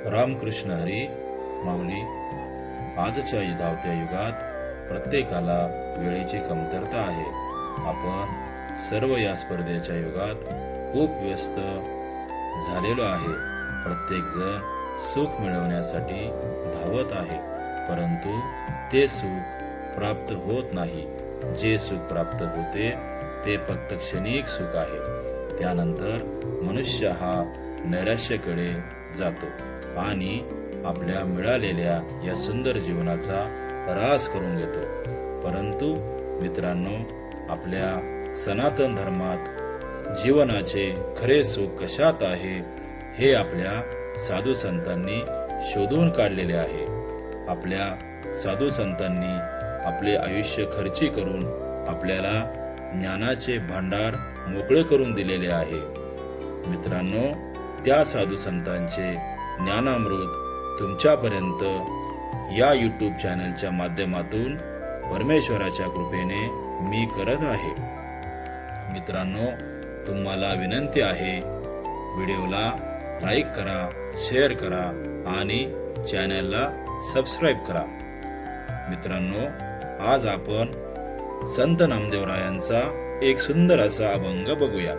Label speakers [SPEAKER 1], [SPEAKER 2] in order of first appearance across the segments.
[SPEAKER 1] रामकृष्ण हरी माऊली. आजच्या धावत्या युगात प्रत्येकाला वेळेची कमतरता आहे. आपण सर्व या स्पर्धेच्या युगात खूप व्यस्त झालेलो आहे. प्रत्येक जण सुख मिळवण्यासाठी धावत आहे, परंतु ते सुख प्राप्त होत नाही. जे सुख प्राप्त होते ते फक्त क्षणिक सुख आहे. त्यानंतर मनुष्य हा नैराश्याकडे जातो आणि आपल्या मिळालेल्या या सुंदर जीवनाचा ऱ्हास करून घेतो. परंतु मित्रांनो, आपल्या सनातन धर्मात जीवनाचे खरे सुख कशात आहे हे आपल्या साधू संतांनी शोधून काढलेले आहे. आपल्या साधू संतांनी आपले आयुष्य खर्ची करून आपल्याला ज्ञानाचे भांडार मोकळे करून दिलेले आहे. मित्रांनो, त्या साधू संतांचे ज्ञानामृत तुमच्यापर्यंत या यूट्यूब चॅनलच्या माध्यमातून परमेश्वराच्या कृपेने मी करत आहे. मित्रांनो, तुम्हाला विनंती आहे, व्हिडिओला लाईक करा, शेअर करा आणि चॅनलला सबस्क्राईब करा. मित्रांनो, आज आपण संत नामदेवरायांचा एक सुंदर असा अभंग बघूया.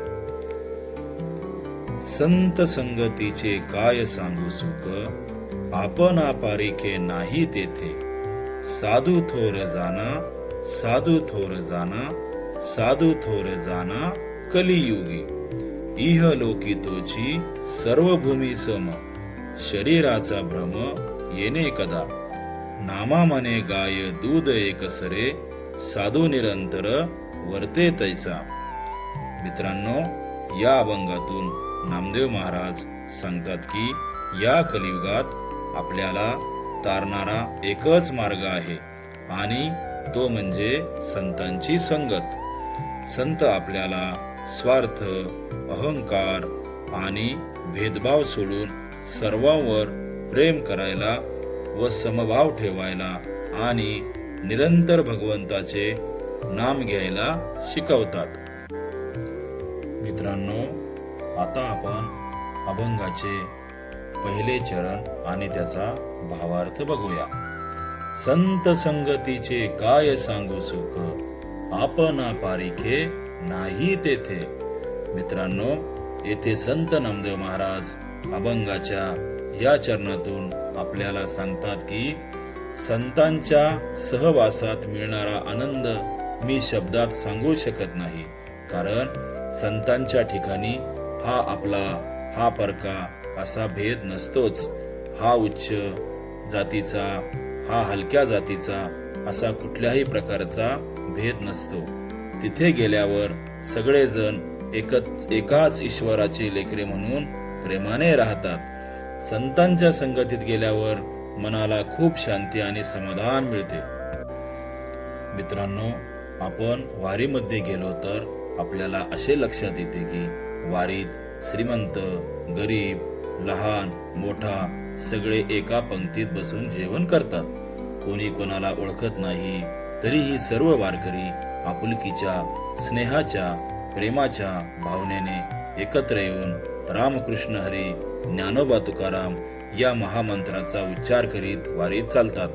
[SPEAKER 1] संत संगतीचे काय सांगू सुख, आपण पारिखे नाही तेथे. साधू थोर जाना, साधू थोर जाना, साधू थोर जाना कलियुगी. इह लोकी तोची सर्व भूमी सम, शरीराचा भ्रम येणे कदा. नामा मने गाय दूध एकसरे, साधू निरंतर वर्ते तैसा. मित्रांनो, या अभंगातून नामदेव महाराज सांगतात की या कलियुगात आपल्याला तारणारा एकच मार्ग आहे आणि तो म्हणजे संतांची संगत. संत आपल्याला स्वार्थ, अहंकार आणि भेदभाव सोडून सर्वांवर प्रेम करायला व समभाव ठेवायला आणि निरंतर भगवंताचे नाम घ्यायला शिकवतात. मित्रांनो, आता आपण अभंगाचे पहिले चरण आणि त्याचा भावार्थ बघूया. संत संगतीचे काय सांगू सुख, आपण पारिखे नाही तेथे. मित्रांनो, येथे संत नामदेव महाराज अभंगाच्या या चरणातून आपल्याला सांगतात की संतांच्या सहवासात मिळणारा आनंद मी शब्दात सांगू शकत नाही. कारण संतांच्या ठिकाणी हा आपला, हा परका असा भेद नसतोच. हा उच्च जातीचा, हा हलक्या जातीचा असा कुठल्याही प्रकारचा भेद नसतो. तिथे गेल्यावर सगळेजण एकाच ईश्वराची लेकरे म्हणून प्रेमाने राहतात. संतांच्या संगतीत गेल्यावर मनाला खूप शांती आणि समाधान मिळते. मित्रांनो, आपण वारीमध्ये गेलो तर आपल्याला असे लक्षात येते की वारीत श्रीमंत, गरीब, लहान मोठा सगळे एका पंक्तीत बसून जेवण करतात. कोणी कोणाला ओळखत नाही, तरीही सर्व वारकरी आपुलकीच्या, स्नेहाच्या, प्रेमाच्या भावनेने एकत्र येऊन रामकृष्ण हरी, ज्ञानोबा तुकाराम या महामंत्राचा उच्चार करीत वारीत चालतात.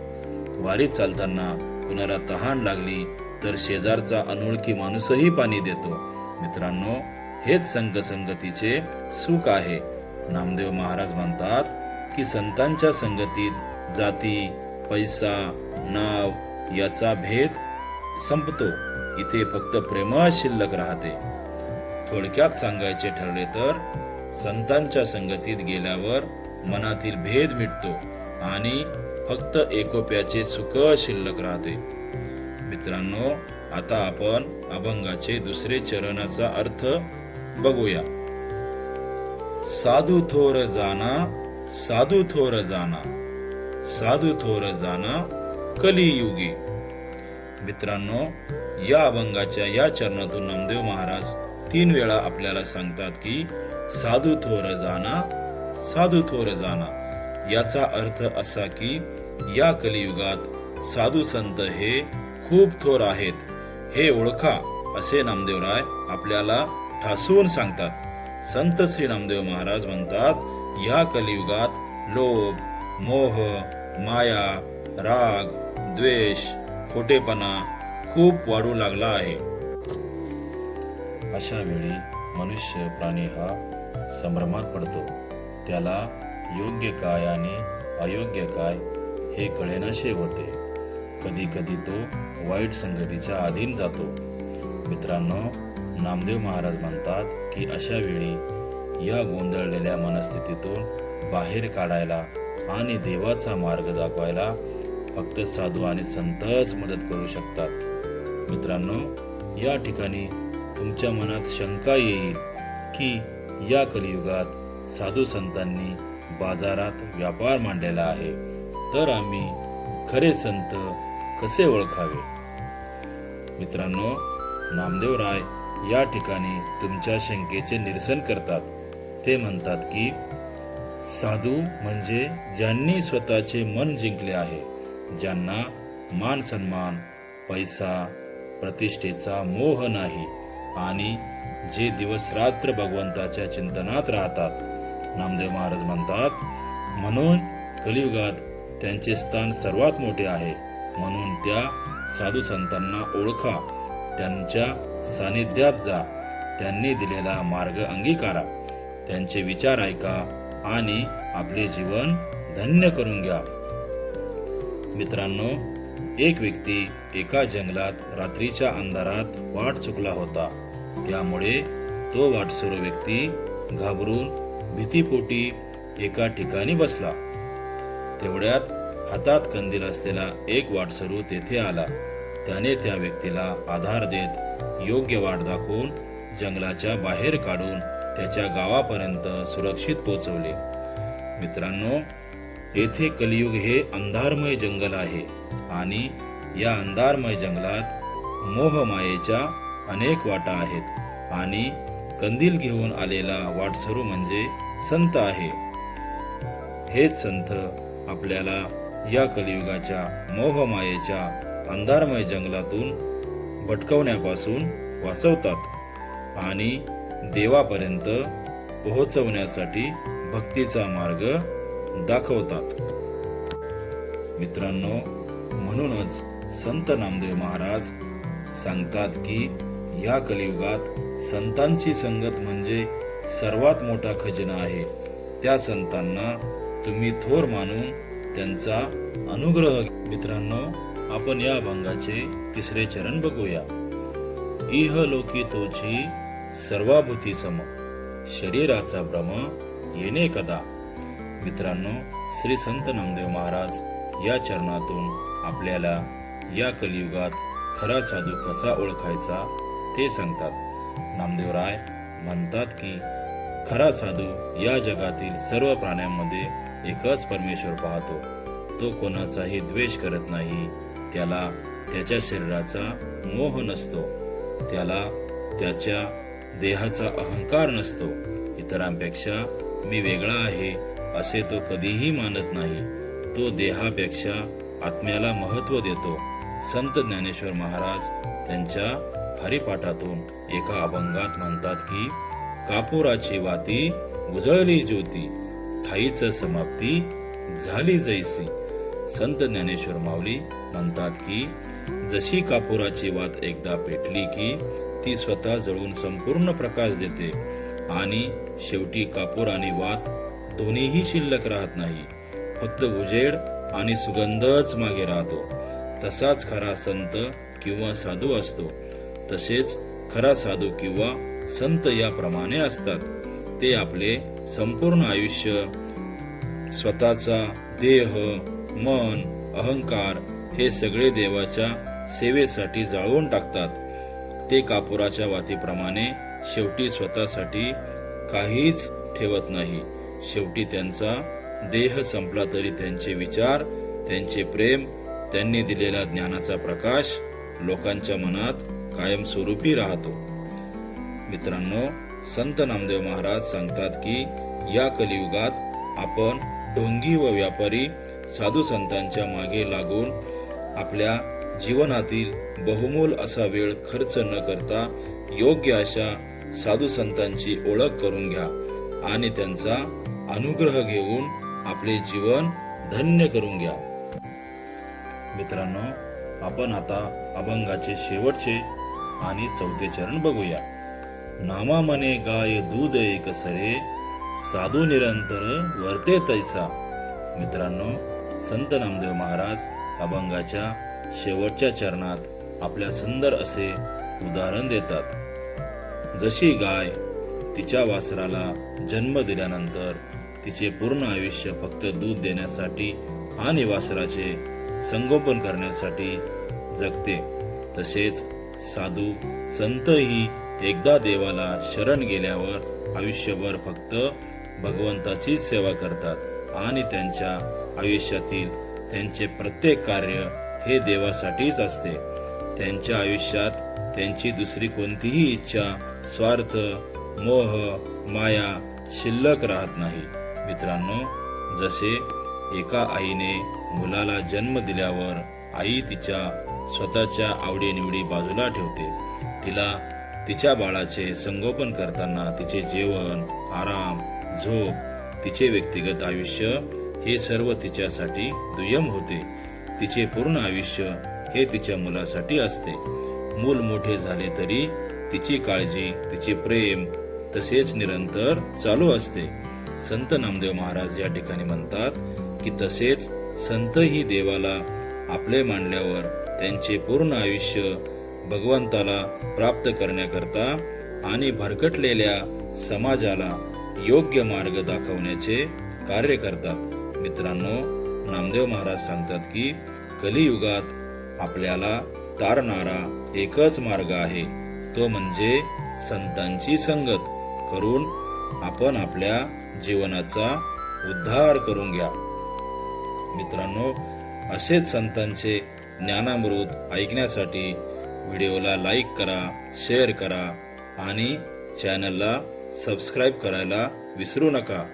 [SPEAKER 1] वारीत चालताना कुणाला तहान लागली तर शेजारचा अनोळखी माणूसही पाणी देतो. मित्रांनो, हेच संगतीचे सुख आहे. नामदेव महाराज म्हणतात की संतांच्या संगतीत जाती, पैसा, नाव याचा भेद संपतो. इथे फक्त प्रेमच शिल्लक राहते. थोडक्यात सांगायचे ठरले तर संतांच्या संगतीत गेल्यावर मनातील भेद मिटतो आणि फक्त एकोप्याचे सुख शिल्लक राहते. मित्रांनो, आता आपण अभंगाचे दुसरे चरणाचा अर्थ बघूया. साधू थोर जाना, साधू थोर जाना, साधू थोर जाना कलियुगी. मित्रांनो, या अभंगाच्या या चरणातून नामदेव महाराज 3 वेळा आपल्याला सांगतात की साधू थोर जाना, साधू थोर जाना. याचा अर्थ असा की या कलियुगात साधू संत हे खूप थोर आहेत, हे ओळखा, असे नामदेवराय आपल्याला ठासून सांगतात. संत श्री नामदेव महाराज म्हणतात, या कलियुगात लोभ, मोह, माया, राग, द्वेष, खोटेपणा खूप वाढू लागला आहे. अशा वेळी मनुष्य प्राणी हा संभ्रमात पडतो. त्याला योग्य काय आणि अयोग्य काय हे कळेनासे होते. कधी कधी तो वाईट संगतीच्या अधीन जातो. मित्रांनो, नामदेव महाराज म्हणतात की अशा वेळी या गोंधळलेल्या मनस्थितीतून बाहेर काढायला आणि देवाचा मार्ग दाखवायला फक्त साधू आणि संतच मदत करू शकतात. मित्रांनो, या ठिकाणी तुमच्या मनात शंका येईल की या कलियुगात साधू संतांनी बाजारात व्यापार मांडलेला आहे, तर आम्ही खरे संत कसे ओळखावे? मित्रांनो, नामदेवराय या ठिकाणी तुमच्या शंकेचे निरसन करतात. ते म्हणतात की साधू म्हणजे ज्यांनी स्वतःचे मन जिंकले आहे, ज्यांना मान सन्मान, पैसा, प्रतिष्ठेचा मोह नाही आणि जे दिवस रात्र भगवंताच्या चिंतनात राहतात. नामदेव महाराज म्हणतात, म्हणून कलियुगात त्यांचे स्थान सर्वात मोठे आहे. म्हणून त्या साधू संतांना ओळखा, त्यांच्या सानिध्यात जा, त्यांनी दिलेला मार्ग अंगीकारा, त्यांचे विचार ऐका आणि आपले जीवन धन्य करून घ्या. मित्रांनो, एक व्यक्ती एका जंगलात रात्रीच्या अंधारात वाट चुकला होता. त्यामुळे तो वाटसरू व्यक्ती घाबरून भीतीपोटी एका ठिकाणी बसला. तेवढ्यात हातात कंदील असलेला एक वाटसरू तेथे आला. त्याने त्या व्यक्तीला आधार देत योग्य वाट दाखवून जंगलाच्या बाहेर काढून त्याच्या गावापर्यंत सुरक्षित पोहोचवले. मित्रांनो, येथे कलियुग हे अंधारमय जंगल आहे आणि या अंधारमय जंगलात मोहमायेच्या अनेक वाटा आहेत आणि कंदील घेऊन आलेला वाटसरू म्हणजे संत आहे. हेच संत आपल्याला या कलियुगाच्या मोहमायेच्या अंधारमय जंगलातून भटकवण्यापासून वाचवतात आणि देवापर्यंत पोहोचवण्यासाठी भक्तीचा मार्ग दाखवतात. मित्रांनो, म्हणूनच संत नामदेव महाराज सांगतात की या कलियुगात संतांची संगत म्हणजे सर्वात मोठा खजिना आहे. त्या संतांना तुम्ही थोर मानून त्यांचा अनुग्रह. मित्रांनो, आपण या अभंगाचे 3रे चरण बघूया. इह लोकी तोची सर्वाभूती सम, शरीराचा भ्रम येणे कदा. मित्रांनो, श्री संत नामदेव महाराज या चरणातून आपल्याला या कलियुगात खरा साधू कसा ओळखायचा ते सांगतात. नामदेवराय म्हणतात की खरा साधू या जगातील सर्व प्राण्यांमध्ये एकच परमेश्वर पाहतो. तो कोणाचाही द्वेष करत नाही. त्याला त्याच्या शरीराचा मोह नसतो. त्याला त्याच्या देहाचा अहंकार नसतो. इतरांपेक्षा मी वेगळा आहे असे तो कधीही मानत नाही. तो देहापेक्षा आत्म्याला महत्त्व देतो. संत ज्ञानेश्वर महाराज त्यांच्या हरिपाठातून एका अभंगात म्हणतात की कापुराची वाती उजळली ज्योती, ठाईच समाप्ती झाली जैसी. संत ज्ञानेश्वर माऊली म्हणतात की जशी कापुराची वात एकदा पेटली की ती स्वतः जळून संपूर्ण प्रकाश देते आणि शेवटी कापूर आणि वात दोन्हीही शिल्लक राहत नाही. फक्त उजेड आणि सुगंधच मागे राहतो. तसाच खरा संत किंवा साधू असतो. तसेच खरा साधू किंवा संत याप्रमाणे असतात. ते आपले संपूर्ण आयुष्य स्वतःचा देह, मन, अहंकार हे सगळे देवाच्या सेवेसाठी जाळून टाकतात. ते कापुराच्या वातीप्रमाणे शेवटी स्वतःसाठी काहीच ठेवत नाही. शेवटी त्यांचा देह संपला तरी त्यांचे विचार, त्यांचे प्रेम, त्यांनी दिलेला ज्ञानाचा प्रकाश लोकांच्या मनात कायमस्वरूपी राहतो. मित्रांनो, संत नामदेव महाराज सांगतात की या कलियुगात आपण ढोंगी व व्यापारी साधू संतांच्या मागे लागून आपल्या जीवनातील बहुमोल असा वेळ खर्च न करता योग्य अशा साधू संतांची ओळख करून घ्या आणि त्यांचा अनुग्रह घेऊन आपले जीवन धन्य करून घ्या. मित्रांनो, आपण आता अभंगाचे शेवटचे आणि 4थे चरण बघूया. नामा मने गाय दूध एक सरे, साधू निरंतर वर्ते तैसा. मित्रांनो, संत नामदेव महाराज अभंगाच्या शेवटच्या चरणात आपल्या सुंदर असे उदाहरण देतात. जशी गाय तिच्या वासराला जन्म दिल्यानंतर तिचे पूर्ण आयुष्य फक्त दूध देण्यासाठी आणि वासराचे संगोपन करण्यासाठी जगते, तसेच साधू संतही एकदा देवाला शरण गेल्यावर आयुष्यभर फक्त भगवंताची सेवा करतात आणि त्यांच्या आयुष्यातील त्यांचे प्रत्येक कार्य हे देवासाठीच असते. त्यांच्या आयुष्यात त्यांची दुसरी कोणतीही इच्छा, स्वार्थ, मोह, माया शिल्लक राहत नाही. मित्रांनो, जसे एका आईने मुलाला जन्म दिल्यावर आई तिच्या स्वतःच्या आवडीनिवडी बाजूला ठेवते. तिला तिच्या बाळाचे संगोपन करताना तिचे जेवण, आराम, झोप, तिचे व्यक्तिगत आयुष्य हे सर्व तिच्यासाठी दुय्यम होते. तिचे पूर्ण आयुष्य हे तिच्या मुलासाठी असते. मूल मोठे झाले तरी तिची काळजी, तिचे प्रेम तसेच निरंतर चालू असते. संत नामदेव महाराज या ठिकाणी म्हणतात की तसेच संतही देवाला आपले मानल्यावर त्यांचे पूर्ण आयुष्य भगवंताला प्राप्त करण्याकरता आणि भरकटलेल्या समाजाला योग्य मार्ग दाखवण्याचे कार्य करतात. मित्रांनो, नामदेव महाराज सांगतात की कलियुगात आपल्याला तारणारा एकच मार्ग आहे, तो म्हणजे संतांची संगत करून आपण आपल्या जीवनाचा उद्धार करून घ्या. मित्रांनो, असेच संतांचे ज्ञानामृत ऐकण्यासाठी व्हिडिओला लाईक करा, शेअर करा आणि चॅनलला सबस्क्राईब करायला विसरू नका.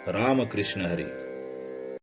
[SPEAKER 1] रामकृष्ण हरी.